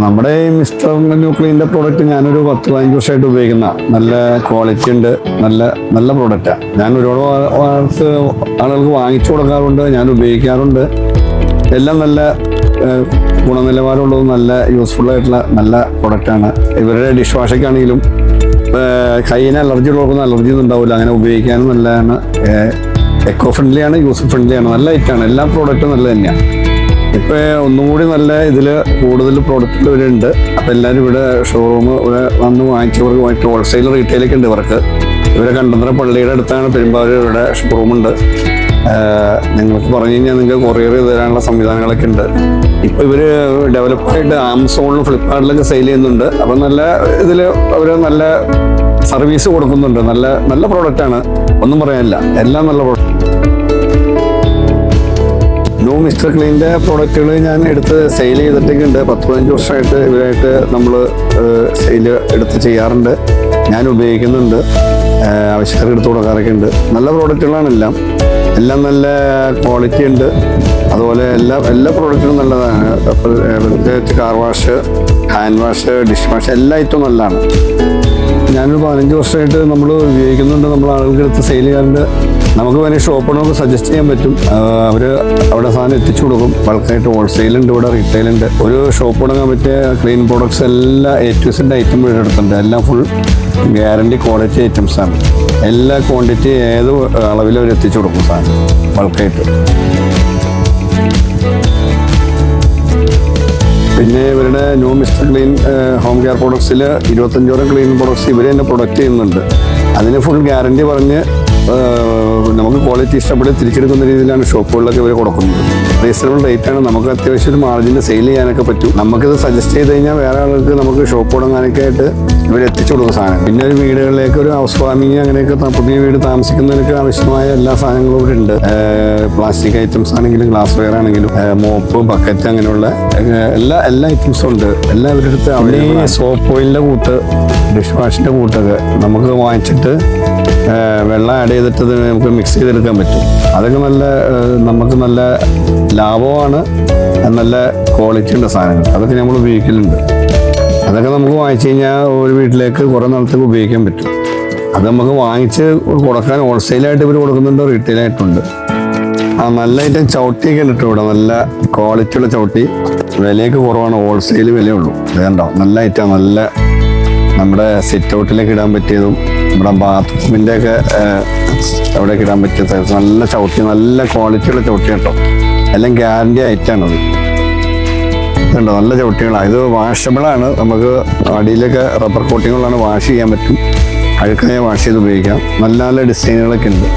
നമ്മുടെ ഈ mister ന്യൂക്ലിയൻ്റെ product ഞാനൊരു 10-15 വർഷമായിട്ട് ഉപയോഗിക്കുന്ന നല്ല ക്വാളിറ്റി ഉണ്ട്, നല്ല നല്ല പ്രോഡക്റ്റാണ്. ഞാൻ ഒരുപാട് ആളുകൾക്ക് വാങ്ങിച്ചു കൊടുക്കാറുണ്ട്, ഞാൻ ഉപയോഗിക്കാറുണ്ട്. എല്ലാം നല്ല ഗുണനിലവാരമുള്ളതും നല്ല യൂസ്ഫുൾ ആയിട്ടുള്ള നല്ല പ്രൊഡക്റ്റാണ്. ഇവരുടെ ഡിഷ് വാഷൊക്കെയാണെങ്കിലും കയ്യിന് അലർജി ഉള്ളവർക്കൊന്നും അലർജി ഒന്നും ഉണ്ടാവില്ല, അങ്ങനെ ഉപയോഗിക്കാനും നല്ലതാണ്. എക്കോ ഫ്രണ്ട്ലിയാണ്, യൂസർ ഫ്രണ്ട്ലിയാണ്, നല്ല ഐറ്റാണ്. എല്ലാ പ്രോഡക്റ്റും നല്ല തന്നെയാണ്. ഇപ്പോൾ ഒന്നും കൂടി നല്ല ഇതിൽ കൂടുതൽ പ്രോഡക്റ്റുകൾ ഇവരുണ്ട്. അപ്പോൾ എല്ലാവരും ഇവിടെ ഷോറൂം ഇവിടെ വന്ന് വാങ്ങിച്ചവർക്ക് വാങ്ങിച്ച് ഹോൾസെയിൽ റീറ്റെയിലൊക്കെ ഉണ്ട് ഇവർക്ക്. ഇവരെ കണ്ടന്തറ പള്ളിയുടെ അടുത്താണ് പെരുമ്പാവൂർ ഇവിടെ ഷോറൂമുണ്ട്. നിങ്ങൾക്ക് പറഞ്ഞു കഴിഞ്ഞാൽ നിങ്ങൾക്ക് കൊറിയർ ചെയ്ത് തരാനുള്ള സംവിധാനങ്ങളൊക്കെ ഉണ്ട്. ഇപ്പോൾ ഇവർ ഡെവലപ്പായിട്ട് ആമസോണിലും ഫ്ലിപ്കാർട്ടിലൊക്കെ സെയിൽ ചെയ്യുന്നുണ്ട്. അപ്പം നല്ല ഇതിൽ അവർ നല്ല സർവീസ് കൊടുക്കുന്നുണ്ട്. നല്ല നല്ല പ്രോഡക്റ്റാണ്, ഒന്നും പറയാനില്ല, എല്ലാം നല്ല പ്രോഡക്റ്റ്. ന്യൂ മിസ്റ്റർ ക്ലീൻ്റെ പ്രോഡക്റ്റുകൾ ഞാൻ എടുത്ത് സെയിൽ ചെയ്തിട്ടൊക്കെ ഉണ്ട്. 10-15 വർഷമായിട്ട് ഇവരായിട്ട് നമ്മൾ സെയിൽ എടുത്ത് ചെയ്യാറുണ്ട്. ഞാൻ ഉപയോഗിക്കുന്നുണ്ട്, ആവശ്യക്കാർക്ക് എടുത്ത് കൊടുക്കാറൊക്കെ ഉണ്ട്. നല്ല പ്രോഡക്റ്റുകളാണ് എല്ലാം നല്ല ക്വാളിറ്റി ഉണ്ട്. അതുപോലെ എല്ലാ പ്രോഡക്റ്റുകളും നല്ലതാണ്. പ്രത്യേകിച്ച് car wash, hand wash, dish wash എല്ലാ ഐറ്റവും നല്ലതാണ്. ഞാനൊരു 15 വർഷമായിട്ട് നമ്മൾ ഉപയോഗിക്കുന്നുണ്ട്. നമ്മൾ ആളുകൾക്ക് എടുത്ത് സെയിൽ ചെയ്യാറുണ്ട്. നമുക്ക് വേണമെങ്കിൽ ഷോപ്പിനൊക്കെ സജസ്റ്റ് ചെയ്യാൻ പറ്റും. അവർ അവിടെ സാധനം എത്തിച്ചു കൊടുക്കും. ബൾക്കായിട്ട് ഹോൾസെയിലുണ്ട്, ഇവിടെ റീറ്റെയിലുണ്ട്. ഒരു ഷോപ്പ് തുടങ്ങാൻ പറ്റിയ ക്ലീൻ പ്രോഡക്ട്സ് എല്ലാ A to Z ഐറ്റം ഇവിടെ എടുത്തിട്ടുണ്ട്. എല്ലാം ഫുൾ ഗ്യാരണ്ടി ക്വാളിറ്റി ഐറ്റംസാണ്. എല്ലാ ക്വാണ്ടിറ്റി ഏത് അളവിലും അവർ എത്തിച്ചു കൊടുക്കും സാധനം ബൾക്കായിട്ട്. പിന്നെ ഇവരുടെ new mister clean home care പ്രോഡക്ട്സിൽ 25 ക്ലീൻ പ്രോഡക്ട്സ് ഇവർ തന്നെ പ്രൊഡക്റ്റ് ചെയ്യുന്നുണ്ട്. അതിന് ഫുൾ ഗ്യാരണ്ടി പറഞ്ഞ് നമുക്ക് ക്വാളിറ്റി ഇഷ്ടപ്പെട്ട് തിരിച്ചെടുക്കുന്ന രീതിയിലാണ് ഷോപ്പുകളിലൊക്കെ ഇവർ കൊടുക്കുന്നത്. റീസണബിൾ റേറ്റാണ്. നമുക്ക് അത്യാവശ്യം ഒരു മാർജിന് സെയിൽ ചെയ്യാനൊക്കെ പറ്റും. നമുക്കിത് സജസ്റ്റ് ചെയ്ത് കഴിഞ്ഞാൽ വേറെ ആൾക്ക് നമുക്ക് ഷോപ്പ് തുടങ്ങാനൊക്കെ ആയിട്ട് ഇവർ എത്തിച്ചു കൊടുക്കുന്ന സാധനം. പിന്നെ ഒരു വീടുകളിലേക്ക് ഒരു ഹൗസ് വാമിങ് അങ്ങനെയൊക്കെ പുതിയ വീട് താമസിക്കുന്നതിനൊക്കെ ആവശ്യമായ എല്ലാ സാധനങ്ങളും ഇവിടെ ഉണ്ട്. പ്ലാസ്റ്റിക് ഐറ്റംസ് ആണെങ്കിലും ഗ്ലാസ് വെയർ ആണെങ്കിലും മോപ്പ്, ബക്കറ്റ് അങ്ങനെയുള്ള എല്ലാ ഐറ്റംസും ഉണ്ട്. എല്ലാം ഇവരുടെ അടുത്ത് അവിടെ സോപ്പ് ഓയിലിൻ്റെ കൂട്ട്, ഡിഷ് വാഷിൻ്റെ കൂട്ടൊക്കെ നമുക്ക് വാങ്ങിച്ചിട്ട് വെള്ളം ആഡ് ചെയ്തിട്ട് നമുക്ക് മിക്സ് ചെയ്തെടുക്കാൻ പറ്റും. അതൊക്കെ നമുക്ക് നല്ല ലാഭമാണ്, നല്ല ക്വാളിറ്റി ഉള്ള സാധനങ്ങൾ. അതൊക്കെ നമ്മൾ ഉപയോഗിക്കലുണ്ട്. അതൊക്കെ നമുക്ക് വാങ്ങിച്ചു കഴിഞ്ഞാൽ ഒരു വീട്ടിലേക്ക് കുറേ നാളത്തേക്ക് ഉപയോഗിക്കാൻ പറ്റും. അത് നമുക്ക് വാങ്ങിച്ച് കൊടുക്കാൻ ഹോൾസെയിലായിട്ട് ഇവർ കൊടുക്കുന്നുണ്ട്, റീറ്റെയിലായിട്ടുണ്ട്. നല്ല ഐറ്റം ചവിട്ടിയൊക്കെ ഉണ്ട് ഇവിടെ. നല്ല ക്വാളിറ്റിയുള്ള ചവിട്ടി, വിലയൊക്കെ കുറവാണ്, ഹോൾസെയിൽ വിലയുള്ളൂ. അതുകൊണ്ടോ നല്ല ഐറ്റം, നല്ല നമ്മുടെ സിറ്റ് ഔട്ടിലേക്ക് ഇടാൻ പറ്റിയതും നമ്മുടെ ബാത്റൂമിൻ്റെ ഒക്കെ അവിടേക്ക് ഇടാൻ പറ്റിയ സൈസ് നല്ല ചവിട്ടി, നല്ല ക്വാളിറ്റിയുള്ള ചവിട്ടി കേട്ടോ. എല്ലാം ഗ്യാരണ്ടി ഐറ്റാണത്. ഇതുണ്ടോ നല്ല ചവിട്ടികളാണ്. ഇത് വാഷബിളാണ്. നമുക്ക് അടിയിലൊക്കെ റബ്ബർ കോട്ടിങ്ങുകളാണ്, വാഷ് ചെയ്യാൻ പറ്റും. അഴുക്കായ വാഷ് ചെയ്ത് ഉപയോഗിക്കാം. നല്ല നല്ല ഡിസൈനുകളൊക്കെ ഉണ്ട്.